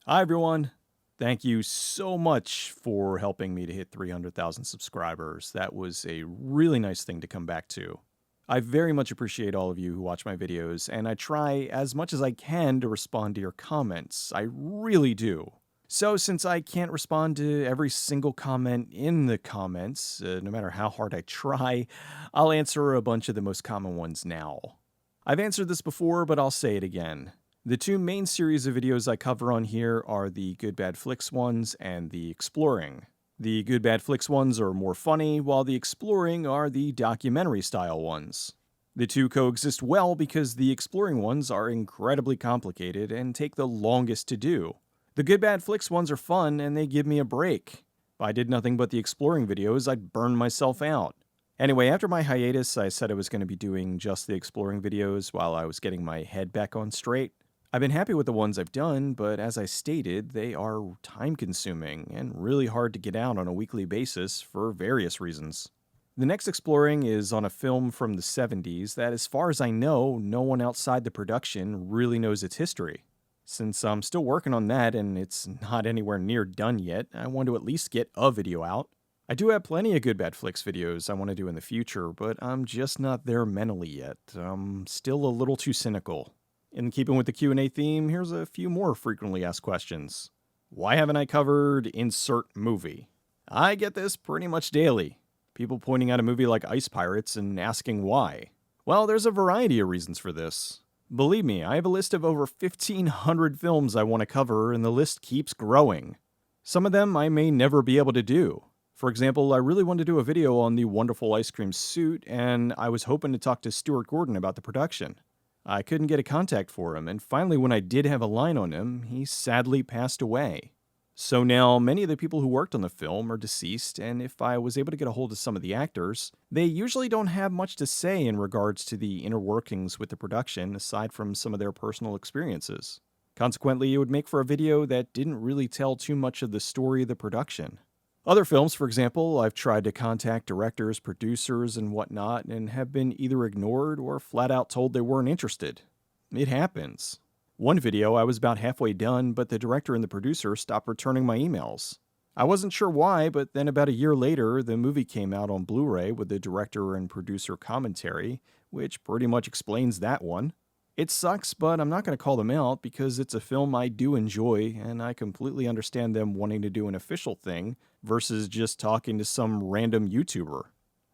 Hi, everyone. Thank you so much for helping me to hit 300,000 subscribers. That was a really nice thing to come back to. I very much appreciate all of you who watch my videos, and I try as much as I can to respond to your comments. I really do. So, since I can't respond to every single comment in the comments, no matter how hard I try, I'll answer a bunch of the most common ones now. I've answered this before, but I'll say it again. The two main series of videos I cover on here are the GoodBadFlicks ones and the Exploring. The GoodBadFlicks ones are more funny, while the Exploring are the documentary style ones. The two coexist well because the Exploring ones are incredibly complicated and take the longest to do. The GoodBadFlicks ones are fun and they give me a break. If I did nothing but the Exploring videos, I'd burn myself out. Anyway, after my hiatus, I said I was going to be doing just the Exploring videos while I was getting my head back on straight. I've been happy with the ones I've done, but as I stated, they are time-consuming and really hard to get out on a weekly basis for various reasons. The next Exploring is on a film from the 70s that, as far as I know, no one outside the production really knows its history. Since I'm still working on that and it's not anywhere near done yet, I want to at least get a video out. I do have plenty of GoodBadFlicks videos I want to do in the future, but I'm just not there mentally yet. I'm still a little too cynical. In keeping with the Q&A theme, here's a few more frequently asked questions. Why haven't I covered insert movie? I get this pretty much daily. People pointing out a movie like Ice Pirates and asking why. Well, there's a variety of reasons for this. Believe me, I have a list of over 1,500 films I want to cover, and the list keeps growing. Some of them I may never be able to do. For example, I really wanted to do a video on the Wonderful Ice Cream Suit, and I was hoping to talk to Stuart Gordon about the production. I couldn't get a contact for him, and finally when I did have a line on him, he sadly passed away. So now, many of the people who worked on the film are deceased, and if I was able to get a hold of some of the actors, they usually don't have much to say in regards to the inner workings with the production, aside from some of their personal experiences. Consequently, it would make for a video that didn't really tell too much of the story of the production. Other films, for example, I've tried to contact directors, producers, and whatnot, and have been either ignored or flat out told they weren't interested. It happens. One video, I was about halfway done, but the director and the producer stopped returning my emails. I wasn't sure why, but then about a year later, the movie came out on Blu-ray with the director and producer commentary, which pretty much explains that one. It sucks, but I'm not going to call them out because it's a film I do enjoy, and I completely understand them wanting to do an official thing versus just talking to some random YouTuber.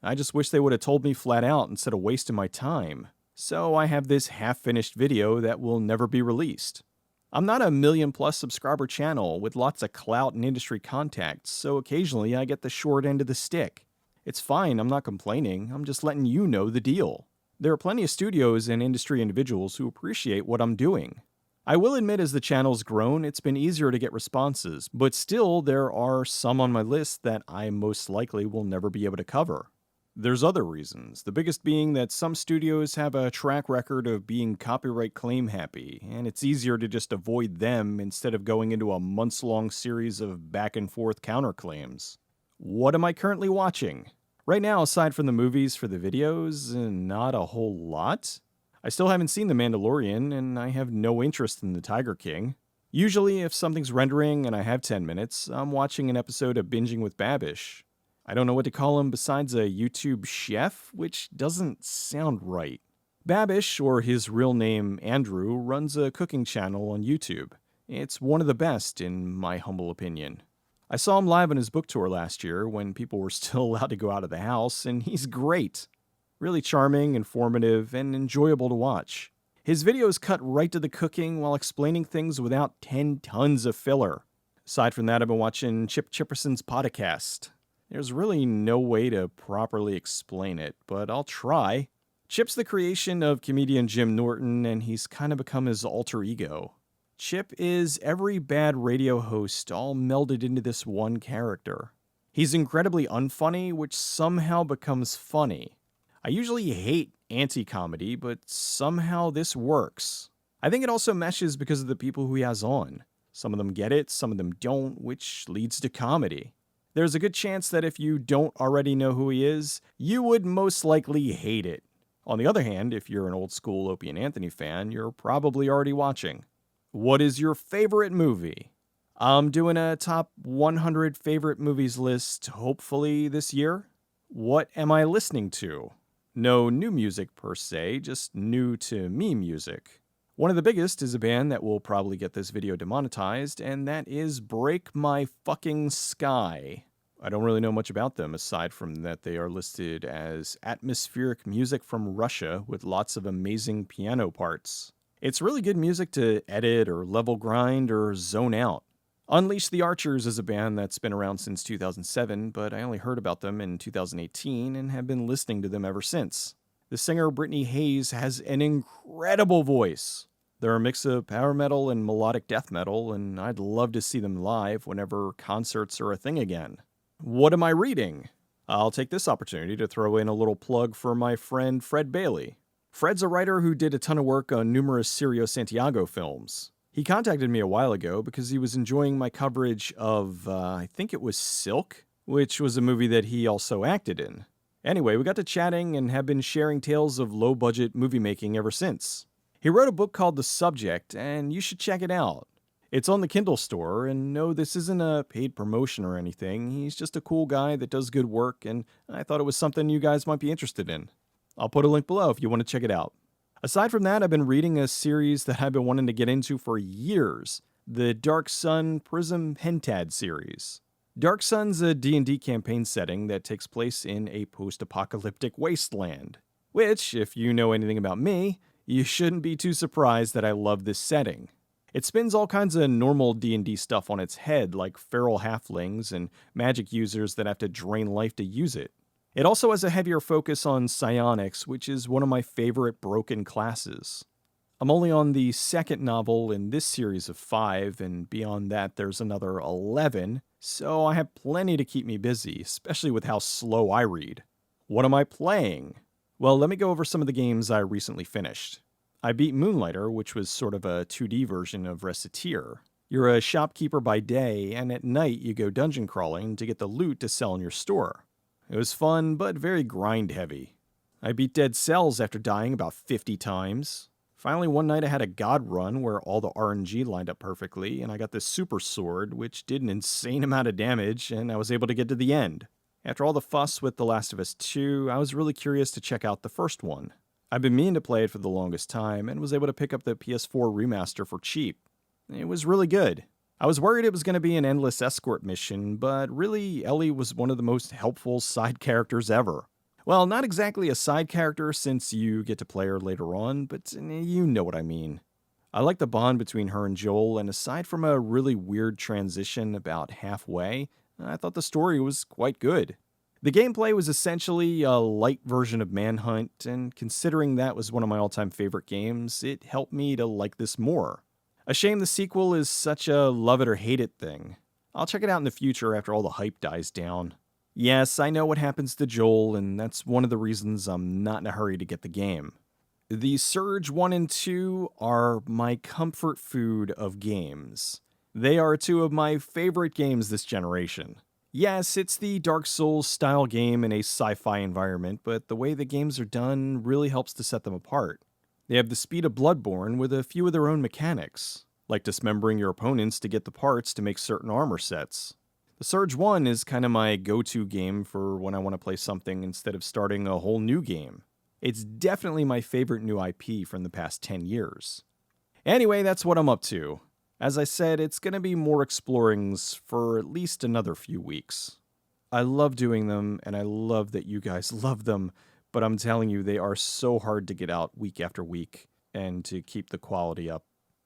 I just wish they would have told me flat out instead of wasting my time. So I have this half-finished video that will never be released. I'm not a million-plus subscriber channel with lots of clout and industry contacts, so occasionally I get the short end of the stick. It's fine, I'm not complaining, I'm just letting you know the deal. There are plenty of studios and industry individuals who appreciate what I'm doing. I will admit as the channel's grown, it's been easier to get responses, but still there are some on my list that I most likely will never be able to cover. There's other reasons, the biggest being that some studios have a track record of being copyright claim happy, and it's easier to just avoid them instead of going into a months-long series of back and forth counterclaims. What am I currently watching? Right now, aside from the movies for the videos, not a whole lot. I still haven't seen The Mandalorian, and I have no interest in The Tiger King. Usually, if something's rendering and I have 10 minutes, I'm watching an episode of Binging with Babish. I don't know what to call him besides a YouTube chef, which doesn't sound right. Babish, or his real name Andrew, runs a cooking channel on YouTube. It's one of the best, in my humble opinion. I saw him live on his book tour last year when people were still allowed to go out of the house, and he's great. Really charming, informative, and enjoyable to watch. His videos cut right to the cooking while explaining things without 10 tons of filler. Aside from that, I've been watching Chip Chipperson's podcast. There's really no way to properly explain it, but I'll try. Chip's the creation of comedian Jim Norton, and he's kind of become his alter ego. Chip is every bad radio host all melded into this one character. He's incredibly unfunny, which somehow becomes funny. I usually hate anti-comedy, but somehow this works. I think it also meshes because of the people who he has on. Some of them get it, some of them don't, which leads to comedy. There's a good chance that if you don't already know who he is, you would most likely hate it. On the other hand, if you're an old school Opie and Anthony fan, you're probably already watching. What is your favorite movie? I'm doing a top 100 favorite movies list, hopefully this year. What am I listening to? No new music per se, just new to me music. One of the biggest is a band that will probably get this video demonetized, and that is Break My Fucking Sky. I don't really know much about them aside from that they are listed as atmospheric music from Russia with lots of amazing piano parts. It's really good music to edit or level grind or zone out. Unleash the Archers is a band that's been around since 2007, but I only heard about them in 2018 and have been listening to them ever since. The singer Brittany Hayes has an incredible voice. They're a mix of power metal and melodic death metal, and I'd love to see them live whenever concerts are a thing again. What am I reading? I'll take this opportunity to throw in a little plug for my friend Fred Bailey. Fred's a writer who did a ton of work on numerous Sirio Santiago films. He contacted me a while ago because he was enjoying my coverage of, I think it was Silk, which was a movie that he also acted in. Anyway, we got to chatting and have been sharing tales of low-budget movie making ever since. He wrote a book called The Subject, and you should check it out. It's on the Kindle store, and no, this isn't a paid promotion or anything. He's just a cool guy that does good work, and I thought it was something you guys might be interested in. I'll put a link below if you want to check it out. Aside from that, I've been reading a series that I've been wanting to get into for years, the Dark Sun Prism Pentad series. Dark Sun's a D&D campaign setting that takes place in a post-apocalyptic wasteland, which, if you know anything about me, you shouldn't be too surprised that I love this setting. It spins all kinds of normal D&D stuff on its head, like feral halflings and magic users that have to drain life to use it. It also has a heavier focus on psionics, which is one of my favorite broken classes. I'm only on the second novel in this series of 5, and beyond that there's another 11, so I have plenty to keep me busy, especially with how slow I read. What am I playing? Well, let me go over some of the games I recently finished. I beat Moonlighter, which was sort of a 2D version of Reciteer. You're a shopkeeper by day, and at night you go dungeon crawling to get the loot to sell in your store. It was fun, but very grind-heavy. I beat Dead Cells after dying about 50 times. Finally, one night I had a god run where all the RNG lined up perfectly, and I got this super sword, which did an insane amount of damage, and I was able to get to the end. After all the fuss with The Last of Us 2, I was really curious to check out the first one. I've been meaning to play it for the longest time, and was able to pick up the PS4 remaster for cheap. It was really good. I was worried it was going to be an endless escort mission, but really, Ellie was one of the most helpful side characters ever. Well, not exactly a side character since you get to play her later on, but you know what I mean. I like the bond between her and Joel, and aside from a really weird transition about halfway, I thought the story was quite good. The gameplay was essentially a light version of Manhunt, and considering that was one of my all-time favorite games, it helped me to like this more. A shame the sequel is such a love it or hate it thing. I'll check it out in the future after all the hype dies down. Yes, I know what happens to Joel, and that's one of the reasons I'm not in a hurry to get the game. The Surge 1 and 2 are my comfort food of games. They are two of my favorite games this generation. Yes, it's the Dark Souls style game in a sci-fi environment, but the way the games are done really helps to set them apart. They have the speed of Bloodborne with a few of their own mechanics, like dismembering your opponents to get the parts to make certain armor sets. The Surge 1 is kind of my go-to game for when I want to play something instead of starting a whole new game. It's definitely my favorite new IP from the past 10 years. Anyway, that's what I'm up to. As I said, it's going to be more explorings for at least another few weeks. I love doing them, and I love that you guys love them, but I'm telling you, they are so hard to get out week after week and to keep the quality up.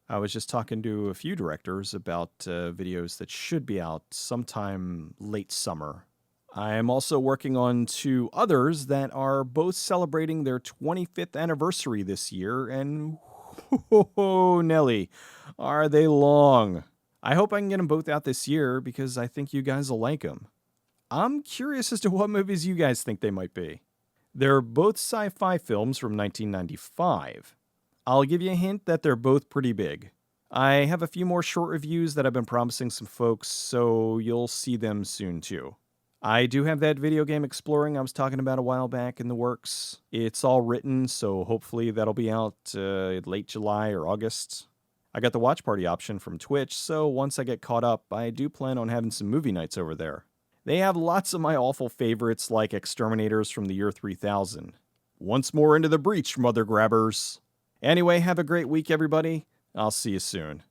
I was just talking to a few directors about videos that should be out sometime late summer. I am also working on 2 others that are both celebrating their 25th anniversary this year, and oh, Nelly, are they long. I hope I can get them both out this year because I think you guys will like them. I'm curious as to what movies you guys think they might be. They're both sci-fi films from 1995. I'll give you a hint that they're both pretty big. I have a few more short reviews that I've been promising some folks, so you'll see them soon too. I do have that video game exploring I was talking about a while back in the works. It's all written, so hopefully that'll be out late July or August. I got the watch party option from Twitch, so once I get caught up, I do plan on having some movie nights over there. They have lots of my awful favorites like Exterminators from the year 3000. Once more into the breach, mother grabbers. Anyway, have a great week, everybody. I'll see you soon.